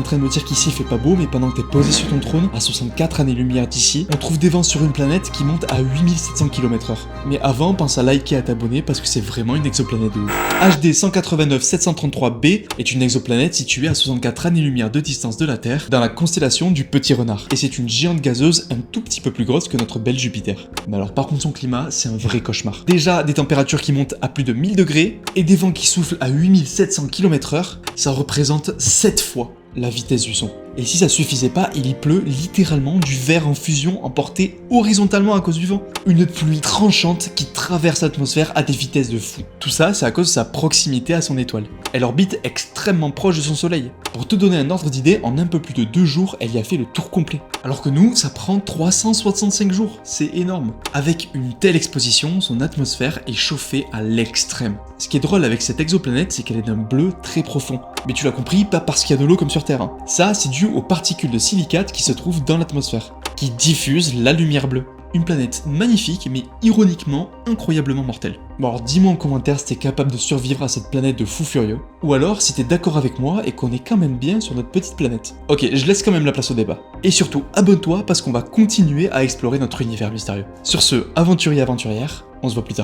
train de me dire qu'ici il fait pas beau, mais pendant que t'es posé sur ton trône, à 64 années-lumière d'ici, on trouve des vents sur une planète qui monte à 8700 km/h. Mais avant, pense à liker et à t'abonner parce que c'est vraiment une exoplanète de ouf. HD 189 733b est une exoplanète située à 64 années-lumière de distance de la Terre, dans la constellation du Petit Renard. Et c'est une géante gazeuse un tout petit peu plus grosse que notre bel Jupiter. Mais alors par contre son climat, c'est un vrai cauchemar. Déjà des températures qui montent à plus de 1000 degrés et des vents qui soufflent à 8700 km/h, ça représente 7 fois la vitesse du son. Et si ça suffisait pas, il y pleut littéralement du verre en fusion emporté horizontalement à cause du vent. Une pluie tranchante qui traverse l'atmosphère à des vitesses de fou. Tout ça, c'est à cause de sa proximité à son étoile. Elle orbite extrêmement proche de son soleil. Pour te donner un ordre d'idée, en un peu plus de 2 jours, elle y a fait le tour complet. Alors que nous, ça prend 365 jours. C'est énorme. Avec une telle exposition, son atmosphère est chauffée à l'extrême. Ce qui est drôle avec cette exoplanète, c'est qu'elle est d'un bleu très profond. Mais tu l'as compris, pas parce qu'il y a de l'eau comme sur Terre. Ça, c'est dû aux particules de silicate qui se trouvent dans l'atmosphère, qui diffusent la lumière bleue. Une planète magnifique, mais ironiquement incroyablement mortelle. Bon alors dis-moi en commentaire si t'es capable de survivre à cette planète de fous furieux, ou alors si t'es d'accord avec moi et qu'on est quand même bien sur notre petite planète. Ok, je laisse quand même la place au débat. Et surtout, abonne-toi parce qu'on va continuer à explorer notre univers mystérieux. Sur ce, aventuriers et aventurières, on se voit plus tard.